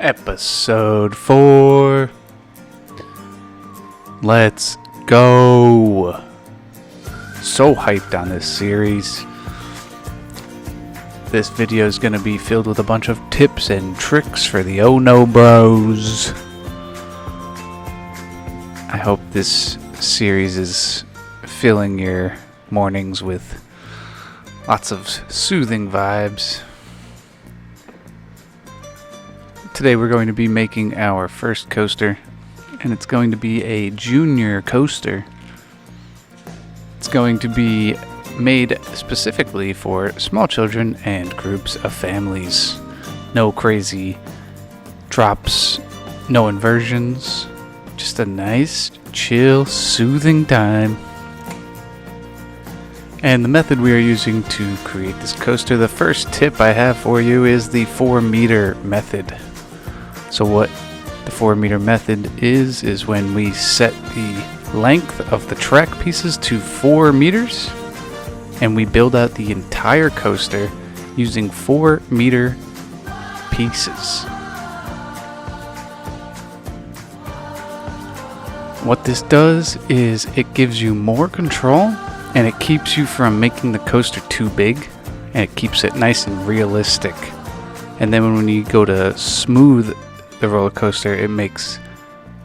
Episode 4. Let's go. So hyped on this series. This video is going to be filled with a bunch of tips and tricks for the Oh No Bros. I hope this series is filling your mornings with lots of soothing vibes. Today we're going to be making our first coaster, and it's going to be a junior coaster. It's going to be made specifically for small children and groups of families. No crazy drops, no inversions, just a nice, chill, soothing time. And the method we are using to create this coaster, the first tip I have for you is the 4-meter method. So what the 4-meter method is when we set the length of the track pieces to 4 meters and we build out the entire coaster using 4-meter pieces. What this does is it gives you more control and it keeps you from making the coaster too big, and it keeps it nice and realistic. And then when you go to smooth the roller coaster, it makes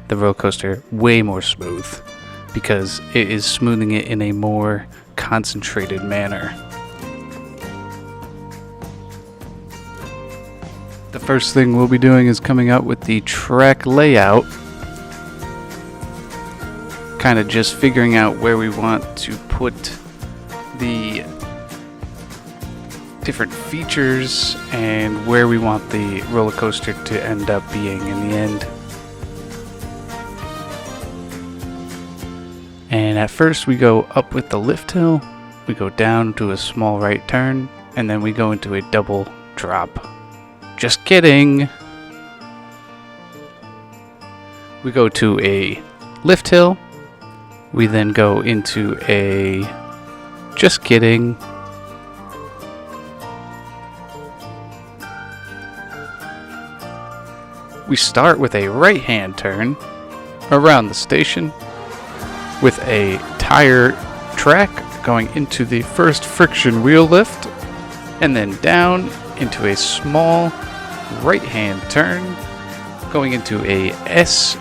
the roller coaster way more smooth because it is smoothing it in a more concentrated manner. The first thing we'll be doing is coming out with the track layout, kind of just figuring out where we want to put the different features and where we want the roller coaster to end up being in the end. And at first we go up with the lift hill, we go down to a small right turn, and then we go into a double drop. Just kidding! We go to a lift hill, we then go into a just kidding. We start with a right-hand turn around the station with a tire track going into the first friction wheel lift, and then down into a small right-hand turn going into a S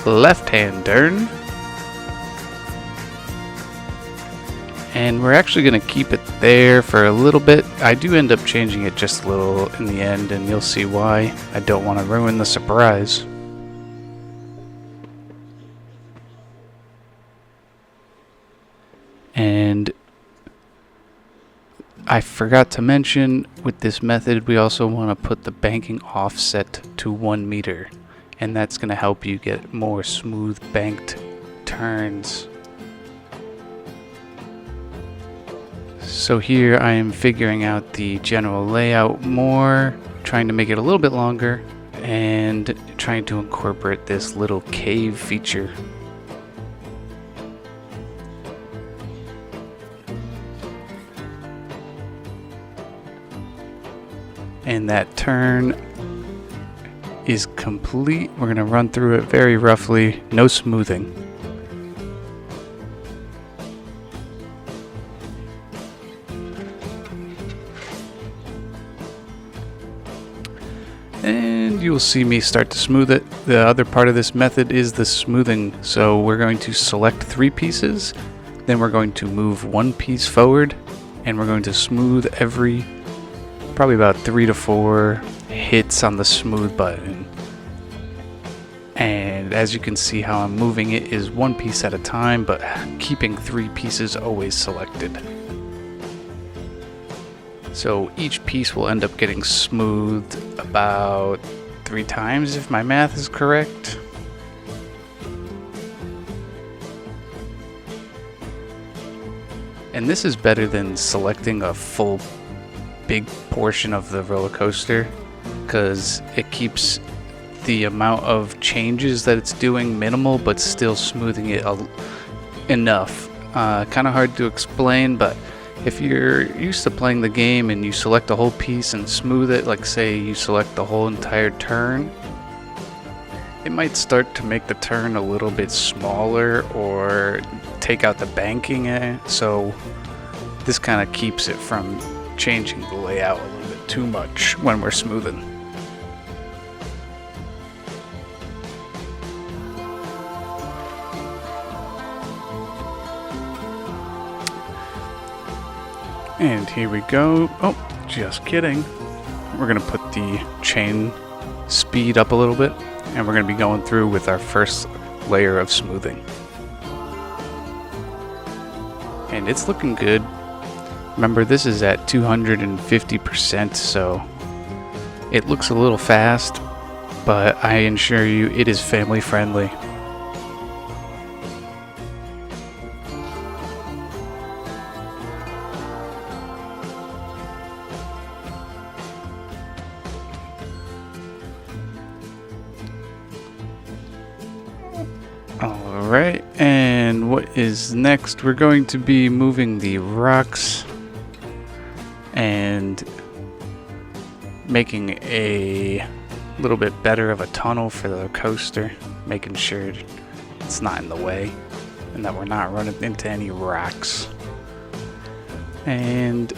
left-hand turn. And we're actually going to keep it there for a little bit. I do end up changing it just a little in the end, and you'll see why. I don't want to ruin the surprise. And I forgot to mention, with this method, we also want to put the banking offset to 1 meter. And that's going to help you get more smooth banked turns. So here I am figuring out the general layout more, trying to make it a little bit longer, and trying to incorporate this little cave feature. And that turn is complete. We're going to run through it very roughly, no smoothing. And you'll see me start to smooth it. The other part of this method is the smoothing. So we're going to select 3 pieces, then we're going to move 1 piece forward, and we're going to smooth every probably about 3 to 4 hits on the smooth button. And as you can see, how I'm moving it is 1 piece at a time, but keeping 3 pieces always selected. So each piece will end up getting smoothed about 3 times if my math is correct. And this is better than selecting a full big portion of the roller coaster, because it keeps the amount of changes that it's doing minimal but still smoothing it enough. Kind of hard to explain, but If you're used to playing the game and you select a whole piece and smooth it, like say you select the whole entire turn, it might start to make the turn a little bit smaller or take out the banking in it, so this kind of keeps it from changing the layout a little bit too much when we're smoothing. And here we go. Oh, just kidding. We're gonna put the chain speed up a little bit, and we're gonna be going through with our first layer of smoothing. And it's looking good. Remember, this is at 250%, so it looks a little fast, but I assure you it is family friendly. Alright, and what is next? We're going to be moving the rocks and making a little bit better of a tunnel for the coaster, making sure it's not in the way and that we're not running into any rocks. And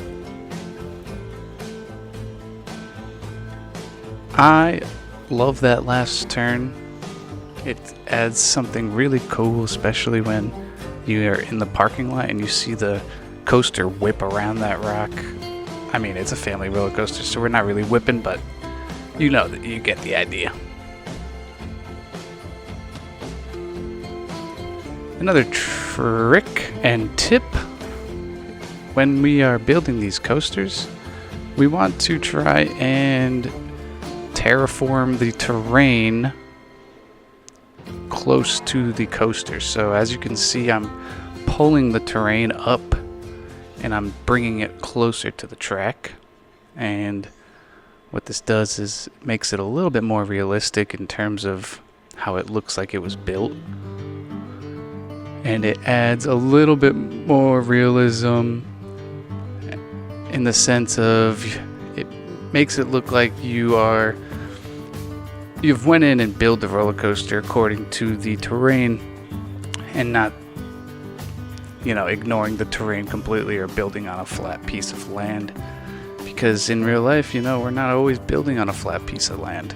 I love that last turn. It adds something really cool, especially when you are in the parking lot and you see the coaster whip around that rock. I mean, it's a family roller coaster, so we're not really whipping, but you know that you get the idea. Another trick and tip when we are building these coasters, we want to try and terraform the terrain close to the coaster. So as you can see, I'm pulling the terrain up and I'm bringing it closer to the track, and what this does is it makes it a little bit more realistic in terms of how it looks like it was built, and it adds a little bit more realism in the sense of it makes it look like you've went in and built the roller coaster according to the terrain and not, ignoring the terrain completely or building on a flat piece of land. Because in real life, we're not always building on a flat piece of land.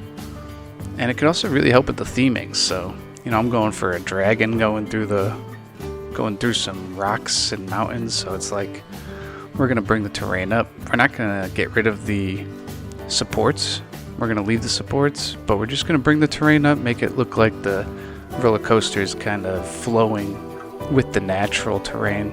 And it can also really help with the theming. So, I'm going for a dragon going through some rocks and mountains. So it's like we're going to bring the terrain up. We're not going to get rid of the supports. We're going to leave the supports, but we're just going to bring the terrain up, make it look like the roller coaster is kind of flowing with the natural terrain.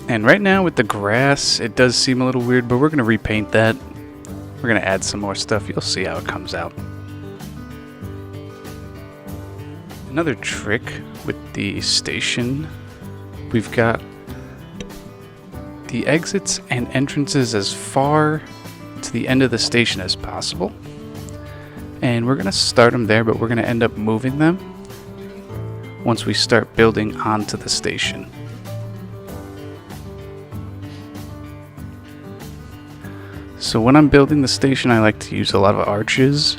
And right now with the grass, it does seem a little weird, but we're going to repaint that. We're going to add some more stuff. You'll see how it comes out. Another trick with the station, we've got the exits and entrances as far to the end of the station as possible. And we're going to start them there, but we're going to end up moving them once we start building onto the station. So when I'm building the station, I like to use a lot of arches,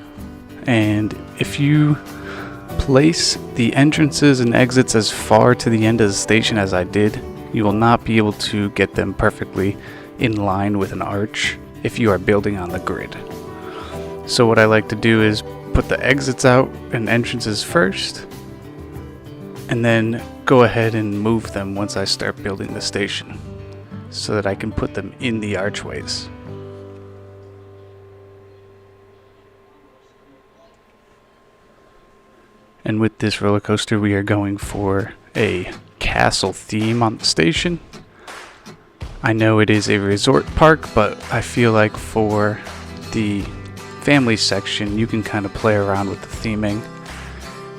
and if you place the entrances and exits as far to the end of the station as I did, you will not be able to get them perfectly in line with an arch if you are building on the grid. So what I like to do is put the exits out and entrances first, and then go ahead and move them once I start building the station so that I can put them in the archways. And with this roller coaster, we are going for a castle theme on the station. I know it is a resort park, but I feel like for the family section, you can kind of play around with the theming.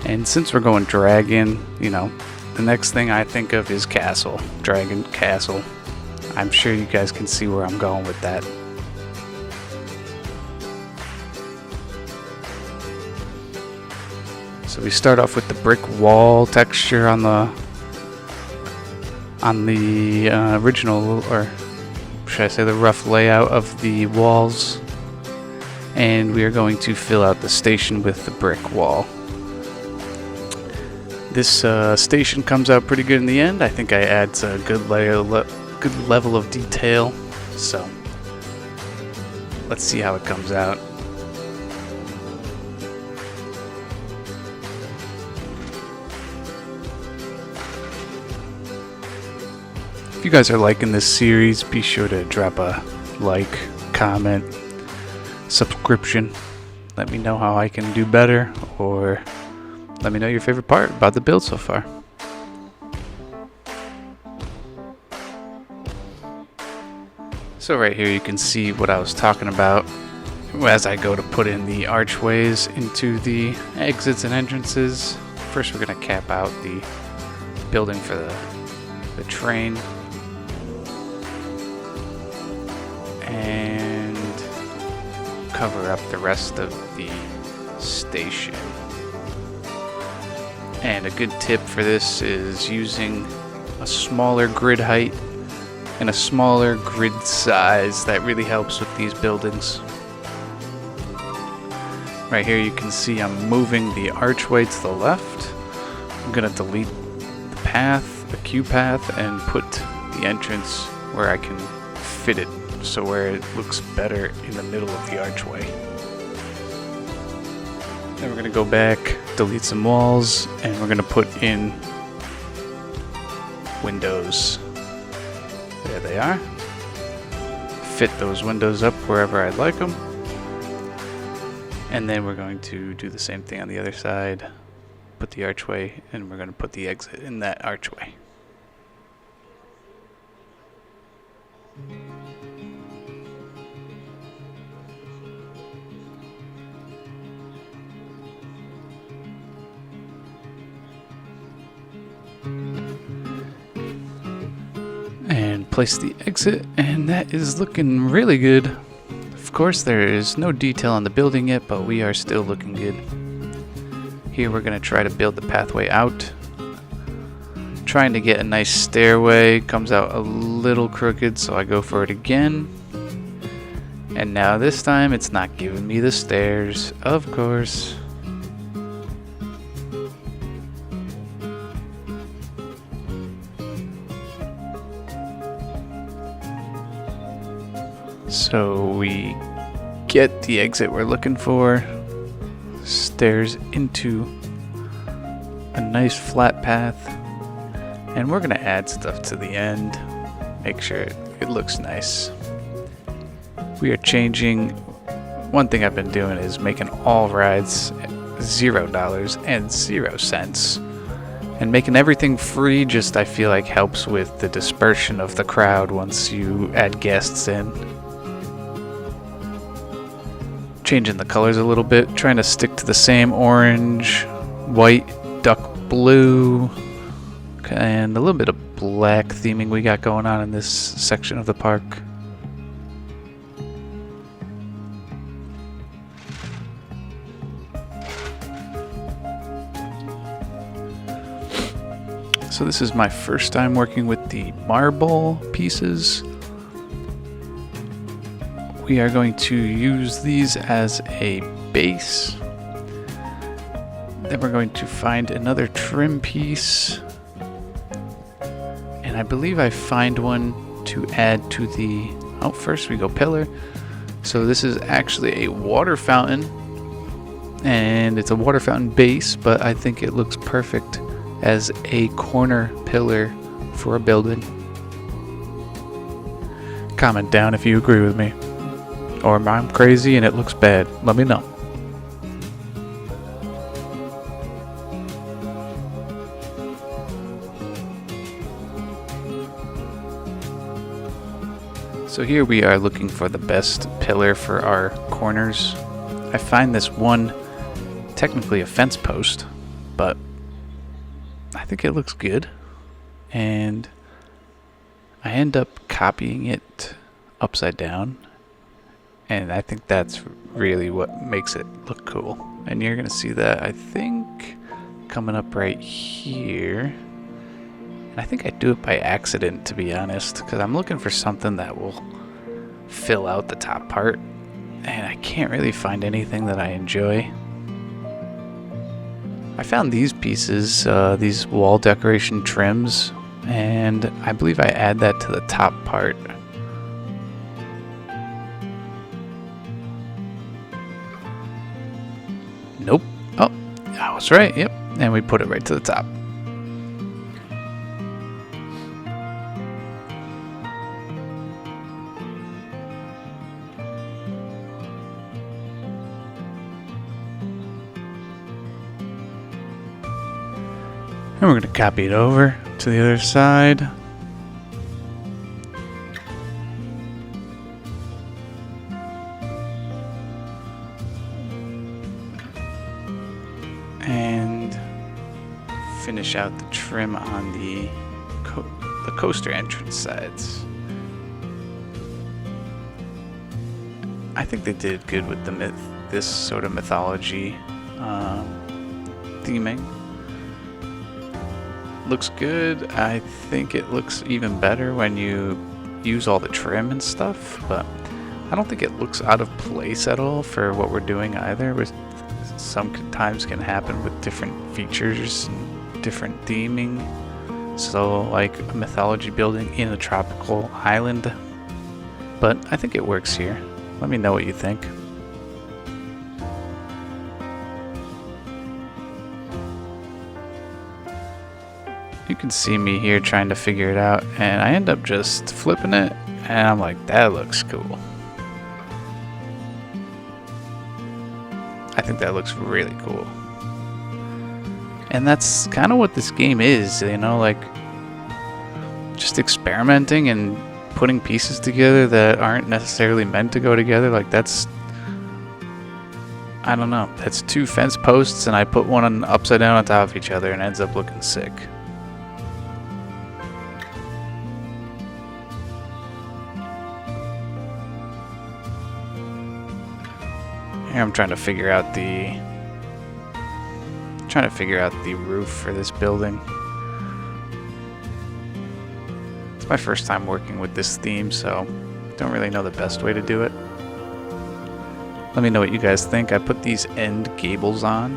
And since we're going dragon, the next thing I think of is castle, dragon castle. I'm sure you guys can see where I'm going with that. So we start off with the brick wall texture on the original, or should I say the rough layout of the walls, and we are going to fill out the station with the brick wall. This station comes out pretty good in the end. I think I adds a good level of detail, so let's see how it comes out. If you guys are liking this series, be sure to drop a like, comment, subscription. Let me know how I can do better, or let me know your favorite part about the build so far. So right here you can see what I was talking about as I go to put in the archways into the exits and entrances. First we're going to cap out the building for the train. And cover up the rest of the station. And a good tip for this is using a smaller grid height and a smaller grid size. That really helps with these buildings. Right here you can see I'm moving the archway to the left. I'm going to delete the path, the queue path, and put the entrance where I can fit it, so where it looks better in the middle of the archway. Then we're going to go back, delete some walls, and we're going to put in windows. There they are. Fit those windows up wherever I'd like them. And then we're going to do the same thing on the other side. Put the archway, and we're going to put the exit in that archway. And place the exit, and that is looking really good. Of course there is no detail on the building yet, but we are still looking good. Here we're going to try to build the pathway out. Trying to get a nice stairway. Comes out a little crooked, so I go for it again. And now this time it's not giving me the stairs, of course. So we get the exit we're looking for, stairs into a nice flat path, and we're going to add stuff to the end, make sure it looks nice. We are changing, one thing I've been doing is making all rides $0 and 0 cents, and making everything free just I feel like helps with the dispersion of the crowd once you add guests in. Changing the colors a little bit, trying to stick to the same orange, white, duck blue, and a little bit of black theming we got going on in this section of the park. So this is my first time working with the marble pieces. We are going to use these as a base. Then we're going to find another trim piece. And I believe I find one to add to the... Oh, first we go pillar. So this is actually a water fountain. And it's a water fountain base, but I think it looks perfect as a corner pillar for a building. Comment down if you agree with me. Or I'm crazy and it looks bad. Let me know. So here we are looking for the best pillar for our corners. I find this one technically a fence post, but I think it looks good. And I end up copying it upside down. And I think that's really what makes it look cool. And you're going to see that, I think, coming up right here. And I think I do it by accident, to be honest, because I'm looking for something that will fill out the top part, and I can't really find anything that I enjoy. I found these pieces, these wall decoration trims, and I believe I add that to the top part. Nope. Oh, I was right. Yep. And we put it right to the top. And we're going to copy it over to the other side. And finish out the trim on the coaster entrance sides. I think they did good with the this sort of mythology theming. Looks good. I think it looks even better when you use all the trim and stuff, but I don't think it looks out of place at all for what we're doing either. With sometimes can happen with different features and different theming. So like a mythology building in a tropical island, but I think it works here. Let me know what you think. You can see me here trying to figure it out, and I end up just flipping it, and I'm like, that looks cool. I think that looks really cool. And that's kind of what this game is, you know, like just experimenting and putting pieces together that aren't necessarily meant to go together. Like that's, I don't know, that's two fence posts and I put one upside down on top of each other and it ends up looking sick. Here I'm trying to figure out the roof for this building. It's my first time working with this theme, so don't really know the best way to do it. Let me know what you guys think. I put these end gables on,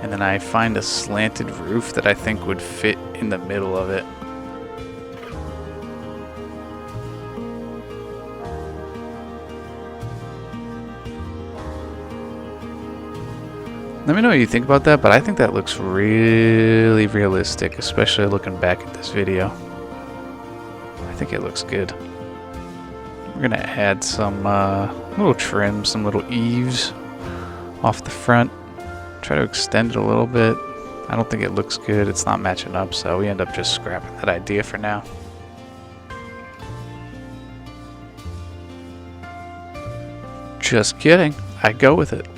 and then I find a slanted roof that I think would fit in the middle of it. Let me know what you think about that, but I think that looks really realistic, especially looking back at this video. I think it looks good. We're gonna add some little trim, some little eaves off the front. Try to extend it a little bit. I don't think it looks good. It's not matching up, so we end up just scrapping that idea for now. Just kidding. I go with it.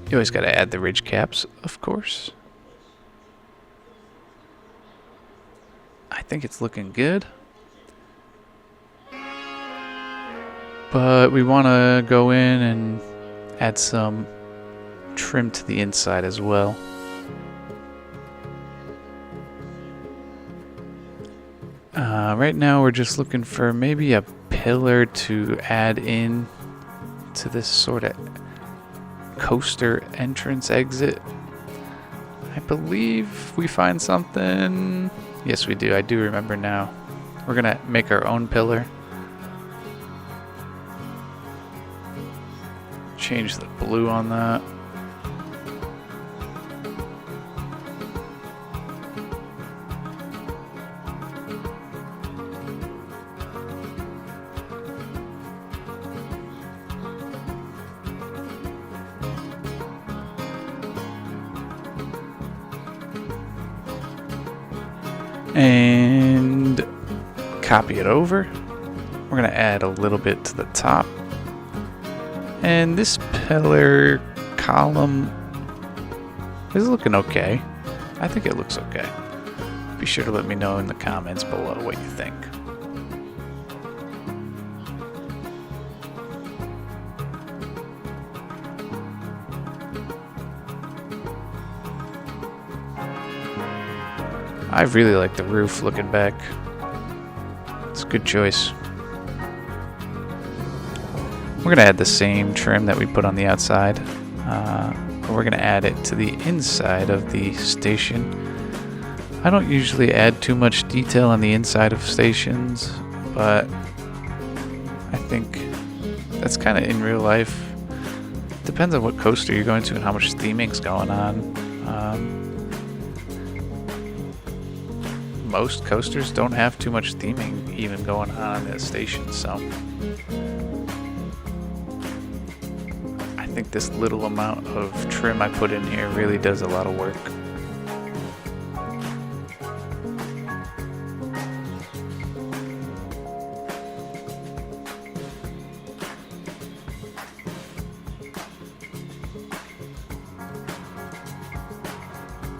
You always got to add the ridge caps, of course. I think it's looking good. But we want to go in and add some trim to the inside as well. Right now we're just looking for maybe a pillar to add in to this sort of coaster entrance exit. I believe we find something. Yes, we do. I do remember now. We're gonna make our own pillar. Change the blue on that. And copy it over. We're gonna add a little bit to the top. And this pillar column is looking okay. I think it looks okay. Be sure to let me know in the comments below what you think. I really like the roof looking back. It's a good choice. We're going to add the same trim that we put on the outside. But we're going to add it to the inside of the station. I don't usually add too much detail on the inside of stations, but I think that's kind of in real life. Depends on what coaster you're going to and how much theming's going on. Most coasters don't have too much theming even going on in the station, so I think this little amount of trim I put in here really does a lot of work.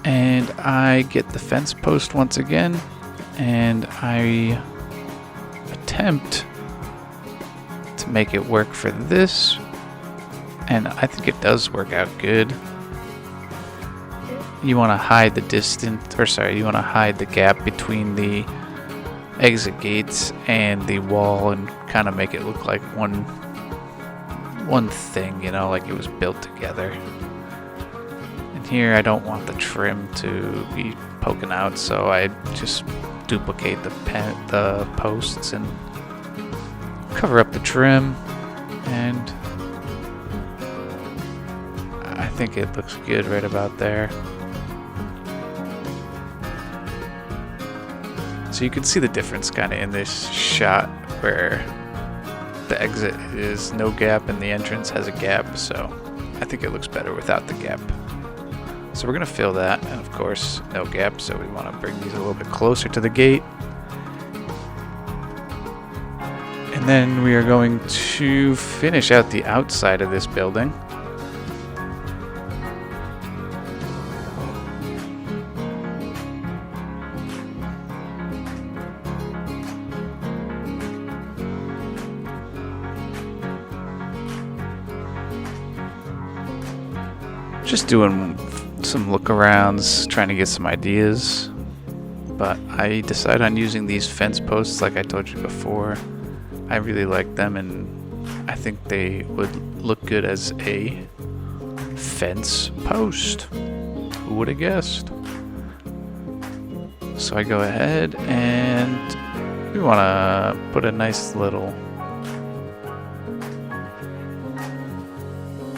And I get the fence post once again, and I attempt to make it work for this, and I think it does work out good. You want to hide the you want to hide the gap between the exit gates and the wall and kind of make it look like one thing, you know, like it was built together. Here I don't want the trim to be poking out, so I just duplicate the posts and cover up the trim, and I think it looks good right about there. So you can see the difference kind of in this shot where the exit is no gap and the entrance has a gap, so I think it looks better without the gap. So we're going to fill that, and of course, no gap, so we want to bring these a little bit closer to the gate. And then we are going to finish out the outside of this building. Just doing some look arounds, trying to get some ideas, but I decided on using these fence posts like I told you before. I really like them, and I think they would look good as a fence post. Who would have guessed? So I go ahead and we want to put a nice little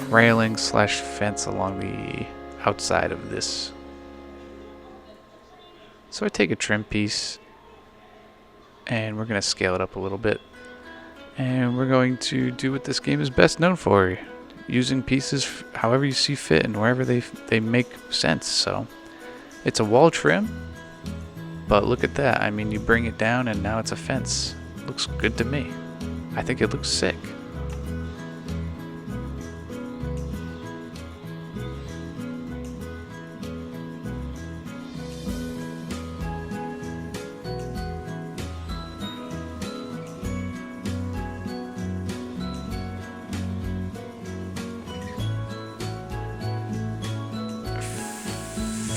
railing / fence along the outside of this. So I take a trim piece and we're going to scale it up a little bit, and we're going to do what this game is best known for, using pieces however you see fit and wherever they make sense. So it's a wall trim, but look at that. I mean, you bring it down and now it's a fence. Looks good to me. I think it looks sick.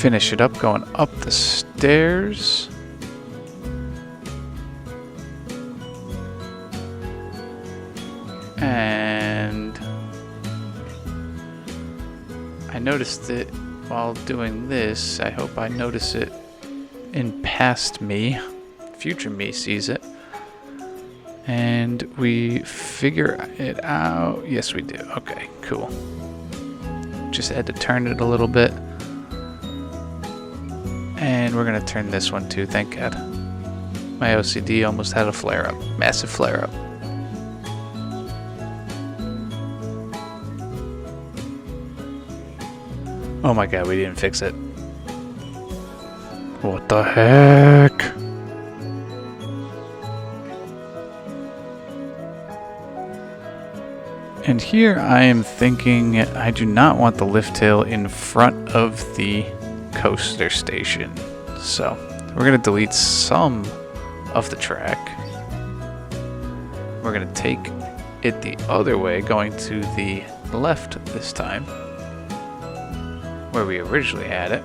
Finish it up going up the stairs. And I noticed it while doing this. I hope I notice it in past me. Future me sees it. And we figure it out. Yes, we do. Okay, cool. Just had to turn it a little bit. And we're gonna turn this one too, thank God. My OCD almost had a flare-up. Massive flare-up. Oh my God, we didn't fix it. What the heck? And here I am thinking I do not want the lift hill in front of the coaster station, so we're going to delete some of the track. We're going to take it the other way, going to the left this time, where we originally had it,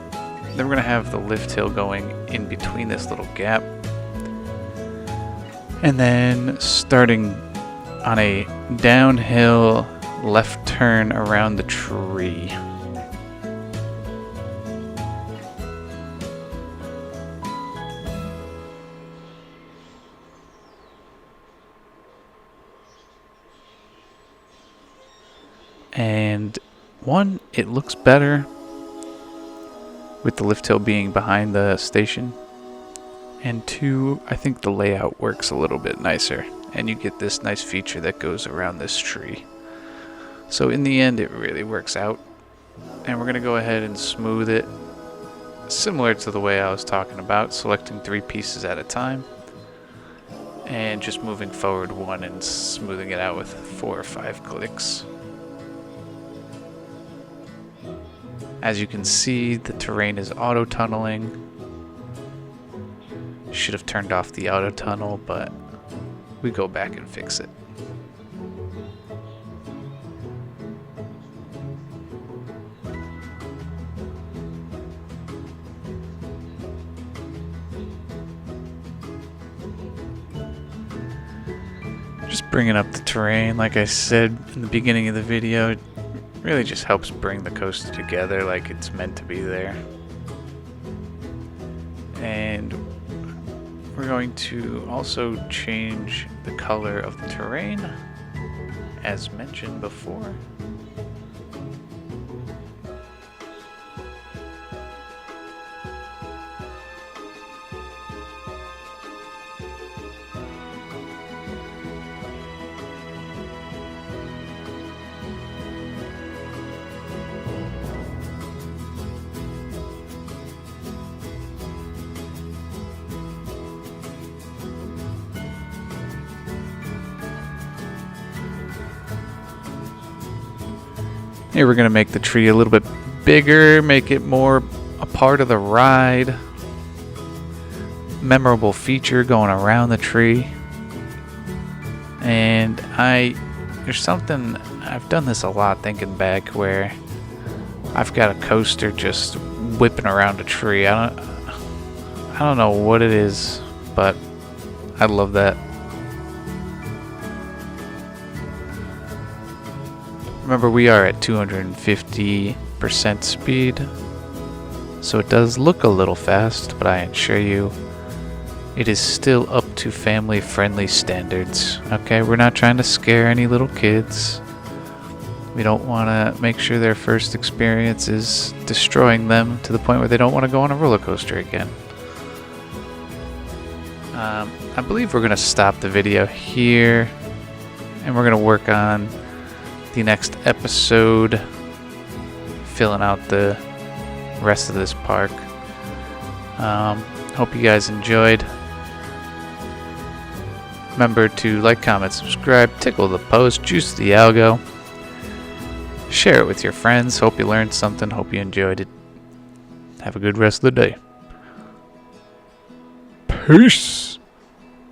Then we're going to have the lift hill going in between this little gap. And then starting on a downhill left turn around the tree. And one, it looks better with the lift hill being behind the station. And two, I think the layout works a little bit nicer. And you get this nice feature that goes around this tree. So in the end, it really works out. And we're going to go ahead and smooth it similar to the way I was talking about, selecting 3 pieces at a time. And just moving forward 1 and smoothing it out with 4 or 5 clicks. As you can see, the terrain is auto-tunneling. Should have turned off the auto-tunnel, but we go back and fix it. Just bringing up the terrain, like I said in the beginning of the video, it really just helps bring the coaster together like it's meant to be there. And we're going to also change the color of the terrain, as mentioned before. Here we're going to make the tree a little bit bigger, make it more a part of the ride. Memorable feature going around the tree. And there's something, I've done this a lot thinking back, where I've got a coaster just whipping around a tree. I don't know what it is, but I love that. Remember, we are at 250% speed, so it does look a little fast, but I assure you, it is still up to family-friendly standards. Okay, we're not trying to scare any little kids. We don't want to make sure their first experience is destroying them to the point where they don't want to go on a roller coaster again. I believe we're going to stop the video here, and we're going to work on the next episode, filling out the rest of this park. Hope you guys enjoyed. Remember to like, comment, subscribe, tickle the post, juice the algo, share it with your friends. Hope you learned something. Hope you enjoyed it. Have a good rest of the day. Peace.